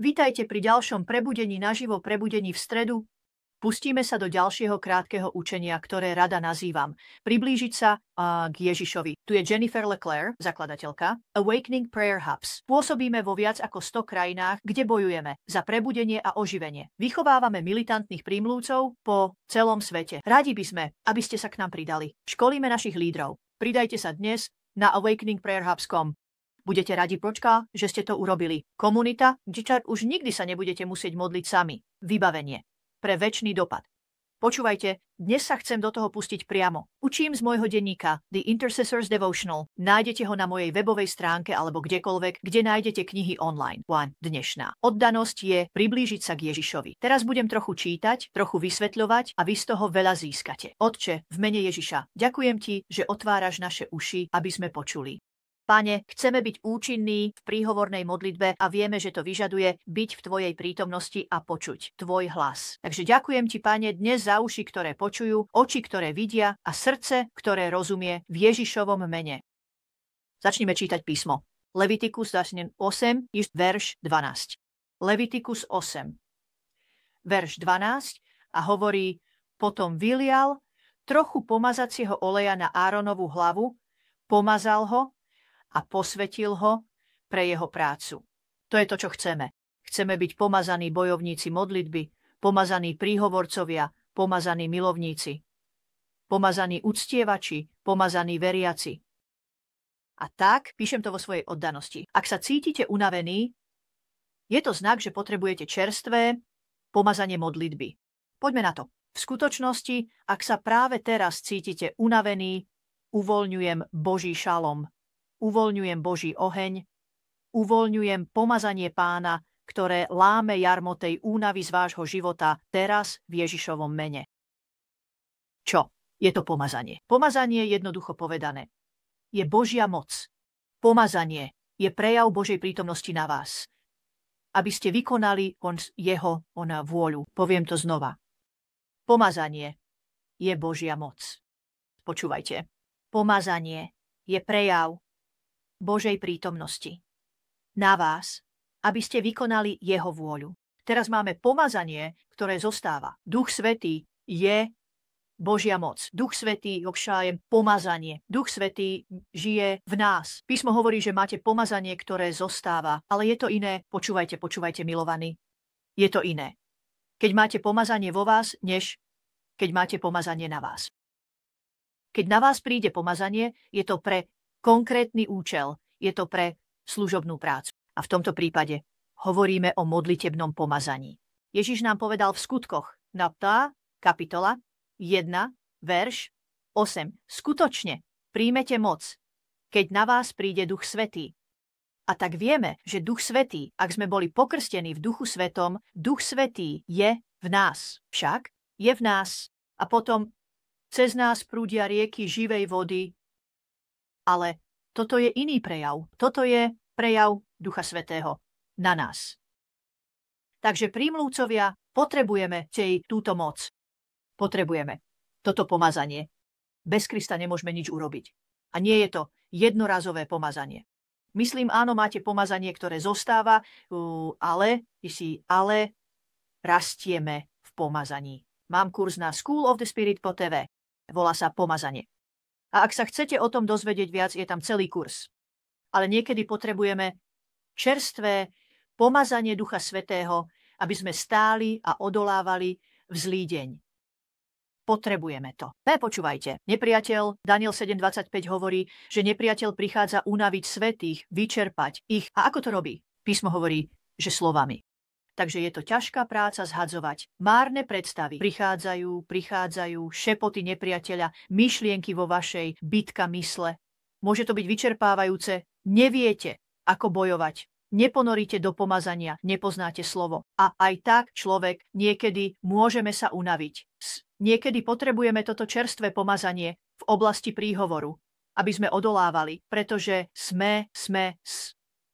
Vítajte pri ďalšom prebudení naživo, prebudení v stredu. Pustíme sa do ďalšieho krátkeho učenia, ktoré rada nazývam Priblížiť sa k Ježišovi. Tu je Jennifer LeClaire, zakladateľka Awakening Prayer Hubs. Pôsobíme vo viac ako 100 krajinách, kde bojujeme za prebudenie a oživenie. Vychovávame militantných prímluvcov po celom svete. Radi by sme, aby ste sa k nám pridali. Školíme našich lídrov. Pridajte sa dnes na awakeningprayerhubs.com. Budete radi počká, že ste to urobili. Komunita, kde už nikdy sa nebudete musieť modliť sami. Vybavenie pre večný dopad. Počúvajte, dnes sa chcem do toho pustiť priamo. Učím z môjho denníka The Intercessor's Devotional. Nájdete ho na mojej webovej stránke alebo kdekoľvek, kde nájdete knihy online. Dnešná oddanosť je priblížiť sa k Ježišovi. Teraz budem trochu čítať, trochu vysvetľovať a vy z toho veľa získate. Otče, v mene Ježiša, ďakujem ti, že otváraš naše uši, aby sme počuli. Pane, chceme byť účinní v príhovornej modlitbe a vieme, že to vyžaduje byť v tvojej prítomnosti a počuť tvoj hlas. Takže ďakujem ti, Pane, dnes za uši, ktoré počujú, oči, ktoré vidia a srdce, ktoré rozumie v Ježišovom mene. Začneme čítať písmo. Levitikus 8, verš 12. Levitikus 8, verš 12 a hovorí: Potom vylial trochu pomazacieho oleja na Áronovú hlavu, pomazal ho a posvetil ho pre jeho prácu. To je to, čo chceme. Chceme byť pomazaní bojovníci modlitby, pomazaní príhovorcovia, pomazaní milovníci, pomazaní uctievači, pomazaní veriaci. A tak, píšem to vo svojej oddanosti. Ak sa cítite unavení, je to znak, že potrebujete čerstvé pomazanie modlitby. Poďme na to. V skutočnosti, ak sa práve teraz cítite unavení, uvoľňujem Boží šalom. Uvoľňujem Boží oheň, uvoľňujem pomazanie Pána, ktoré láme jarmo tej únavy z vášho života teraz v Ježišovom mene. Čo je to pomazanie? Pomazanie, jednoducho povedané, je Božia moc. Pomazanie je prejav Božej prítomnosti na vás, aby ste vykonali jeho vôľu. Poviem to znova. Pomazanie je Božia moc. Počúvajte. Pomazanie je prejav Božej prítomnosti na vás, aby ste vykonali jeho vôľu. Teraz máme pomazanie, ktoré zostáva. Duch Svätý je Božia moc. Duch Svätý, pomazanie. Duch Svätý žije v nás. Písmo hovorí, že máte pomazanie, ktoré zostáva, ale je to iné. Počúvajte, milovaní. Je to iné, keď máte pomazanie vo vás, než keď máte pomazanie na vás. Keď na vás príde pomazanie, je to pre konkrétny účel, je to pre služobnú prácu. A v tomto prípade hovoríme o modlitebnom pomazaní. Ježiš nám povedal v skutkoch, kapitola 1, verš 8. Skutočne príjmete moc, keď na vás príde Duch Svätý. A tak vieme, že Duch Svätý, ak sme boli pokrstení v Duchu Svätom, Duch Svätý je v nás. Však je v nás. A potom cez nás prúdia rieky živej vody. Ale toto je iný prejav. Toto je prejav Ducha Svätého na nás. Takže prímluvcovia, potrebujeme túto moc. Potrebujeme toto pomazanie. Bez Krista nemôžeme nič urobiť. A nie je to jednorazové pomazanie. Myslím, áno, máte pomazanie, ktoré zostáva, ale rastieme v pomazaní. Mám kurz na School of the Spirit po TV. Volá sa Pomazanie. A ak sa chcete o tom dozvedieť viac, je tam celý kurz. Ale niekedy potrebujeme čerstvé pomazanie Ducha Svätého, aby sme stáli a odolávali v zlý deň. Potrebujeme to. Počúvajte. Nepriateľ, Daniel 7.25 hovorí, že nepriateľ prichádza unaviť svätých, vyčerpať ich. A ako to robí? Písmo hovorí, že slovami. Takže je to ťažká práca zhadzovať. Márne predstavy prichádzajú, šepoty nepriateľa, myšlienky vo vašej bitka mysle. Môže to byť vyčerpávajúce. Neviete, ako bojovať. Neponoríte do pomazania, nepoznáte slovo. A aj tak človek niekedy môžeme sa unaviť. Niekedy potrebujeme toto čerstvé pomazanie v oblasti príhovoru, aby sme odolávali, pretože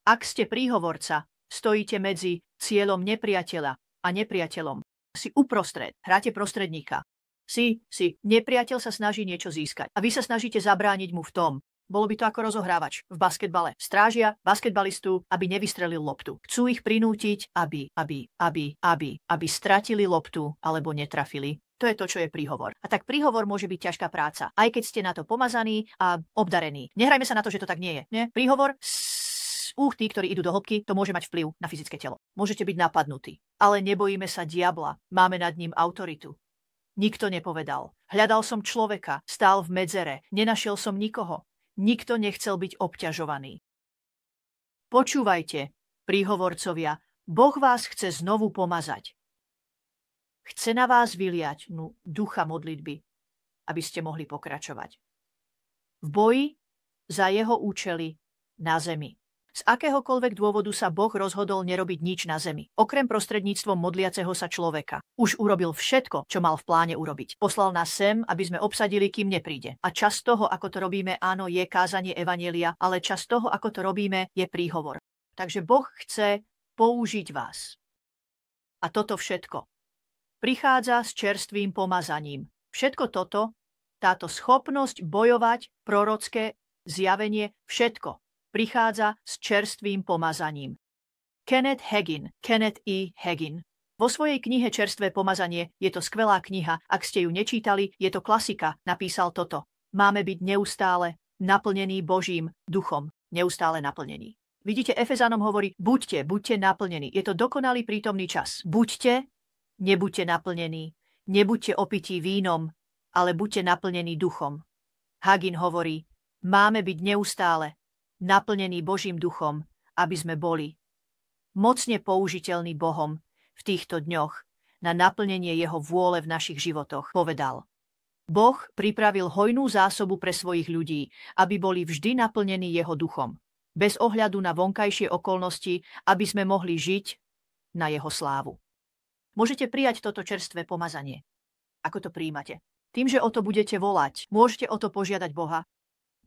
ak ste príhovorca, stojíte medzi cieľom nepriateľa a nepriateľom. Si uprostred, hráte prostredníka. Nepriateľ sa snaží niečo získať a vy sa snažíte zabrániť mu v tom, Bolo by to ako rozohrávač v basketbale. Strážia basketbalistu, aby nevystrelil loptu. Chcú ich prinútiť, aby stratili loptu alebo netrafili. To je to, čo je príhovor. A tak príhovor môže byť ťažká práca, aj keď ste na to pomazaní a obdarení. Nehrajme sa na to, že to tak nie je. Nie? Príhovor tí, ktorí idú do hĺbky, to môže mať vplyv na fyzické telo. Môžete byť napadnutí. Ale nebojíme sa diabla. Máme nad ním autoritu. Nikto nepovedal. Hľadal som človeka, stál v medzere, nenašiel som nikoho. Nikto nechcel byť obťažovaný. Počúvajte, príhovorcovia, Boh vás chce znovu pomazať. Chce na vás vyliať ducha modlitby, aby ste mohli pokračovať. V boji za jeho účely na zemi. Z akéhokoľvek dôvodu sa Boh rozhodol nerobiť nič na zemi, okrem prostredníctvom modliaceho sa človeka. Už urobil všetko, čo mal v pláne urobiť. Poslal nás sem, aby sme obsadili, kým nepríde. A čas toho, ako to robíme, áno, je kázanie evanjelia, ale čas toho, ako to robíme, je príhovor. Takže Boh chce použiť vás. A toto všetko prichádza s čerstvým pomazaním. Všetko toto, táto schopnosť bojovať, prorocké zjavenie, všetko prichádza s čerstvým pomazaním. Kenneth E. Hagin. Vo svojej knihe Čerstvé pomazanie, je to skvelá kniha, ak ste ju nečítali, je to klasika, napísal toto. Máme byť neustále naplnení Božím duchom. Neustále naplnení. Vidíte, Efezanom hovorí, buďte naplnení. Je to dokonalý prítomný čas. Nebuďte naplnení, nebuďte opití vínom, ale buďte naplnení duchom. Hagin hovorí, máme byť neustále naplnený Božím duchom, aby sme boli mocne použiteľní Bohom v týchto dňoch na naplnenie jeho vôle v našich životoch, povedal. Boh pripravil hojnú zásobu pre svojich ľudí, aby boli vždy naplnení jeho duchom, bez ohľadu na vonkajšie okolnosti, aby sme mohli žiť na jeho slávu. Môžete prijať toto čerstvé pomazanie. Ako to prijímate? Tým, že o to budete volať, môžete o to požiadať Boha.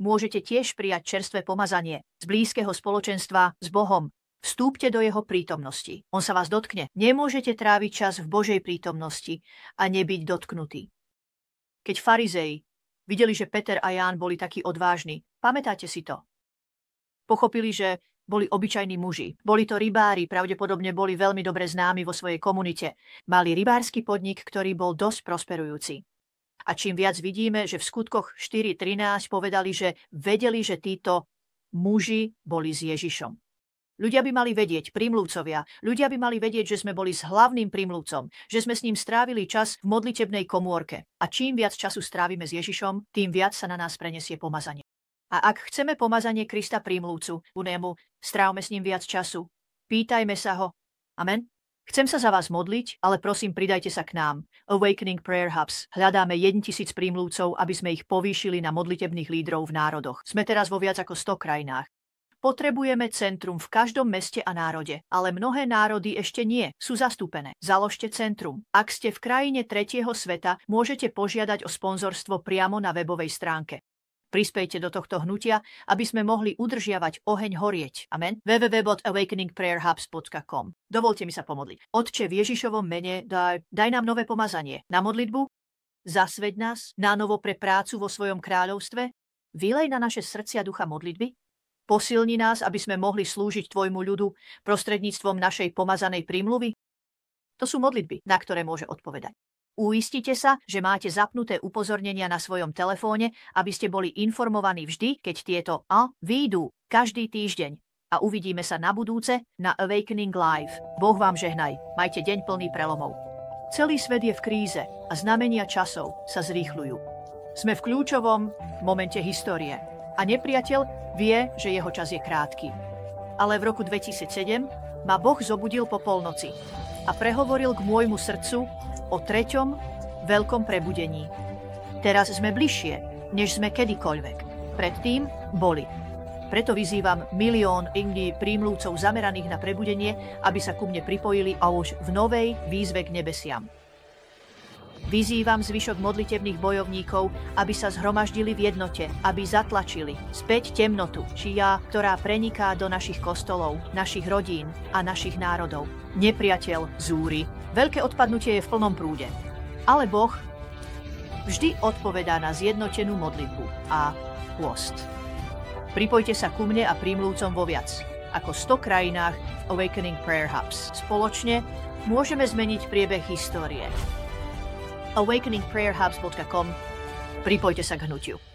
Môžete tiež prijať čerstvé pomazanie z blízkeho spoločenstva s Bohom. Vstúpte do jeho prítomnosti. On sa vás dotkne. Nemôžete tráviť čas v Božej prítomnosti a nebyť dotknutý. Keď farizei videli, že Peter a Ján boli takí odvážni, pamätáte si to? Pochopili, že boli obyčajní muži. Boli to rybári, pravdepodobne boli veľmi dobre známi vo svojej komunite. Mali rybársky podnik, ktorý bol dosť prosperujúci. A čím viac vidíme, že v skutkoch 4.13 povedali, že vedeli, že títo muži boli s Ježišom. Ľudia by mali vedieť, prímluvcovia, ľudia by mali vedieť, že sme boli s hlavným prímluvcom, že sme s ním strávili čas v modlitebnej komórke. A čím viac času strávime s Ježišom, tým viac sa na nás prenesie pomazanie. A ak chceme pomazanie Krista prímluvcu, strávme s ním viac času. Pýtajme sa ho. Amen. Chcem sa za vás modliť, ale prosím, pridajte sa k nám. Awakening Prayer Hubs. Hľadáme 1000 prímluvcov, aby sme ich povýšili na modlitebných lídrov v národoch. Sme teraz vo viac ako 100 krajinách. Potrebujeme centrum v každom meste a národe, ale mnohé národy ešte nie, sú zastúpené. Založte centrum. Ak ste v krajine tretieho sveta, môžete požiadať o sponzorstvo priamo na webovej stránke. Prispejte do tohto hnutia, aby sme mohli udržiavať oheň horieť. Amen. www.awakeningprayerhubs.com. Dovolte mi sa pomodliť. Otče, v Ježišovom mene daj nám nové pomazanie. Na modlitbu? Zasveď nás na novo pre prácu vo svojom kráľovstve? Vylej na naše srdcia ducha modlitby? Posilni nás, aby sme mohli slúžiť tvojmu ľudu prostredníctvom našej pomazanej prímluvy? To sú modlitby, na ktoré môže odpovedať. Uistite sa, že máte zapnuté upozornenia na svojom telefóne, aby ste boli informovaní vždy, keď tieto výjdu každý týždeň. A uvidíme sa na budúce na Awakening Live. Boh vám žehnaj. Majte deň plný prelomov. Celý svet je v kríze a znamenia časov sa zrýchľujú. Sme v kľúčovom momente histórie a nepriateľ vie, že jeho čas je krátky. Ale v roku 2007 ma Boh zobudil po polnoci a prehovoril k môjmu srdcu o 3. veľkom prebudení. Teraz sme bližšie, než sme kedykoľvek. Predtým boli. Preto vyzývam 1 000 000 prímluvcov zameraných na prebudenie, aby sa ku mne pripojili a už v novej výzve k nebesiam. Vyzývam zvyšok modlitebných bojovníkov, aby sa zhromaždili v jednote, aby zatlačili späť temnotu, ktorá preniká do našich kostolov, našich rodín a našich národov. Nepriateľ zúri. Veľké odpadnutie je v plnom prúde. Ale Boh vždy odpovedá na zjednotenú modlitbu a pôst. Pripojte sa ku mne a prímlúcom vo viac ako 100 krajinách v Awakening Prayer Hubs. Spoločne môžeme zmeniť priebeh histórie. awakeningprayerhubs.com. Pripojte sa k hnutiu.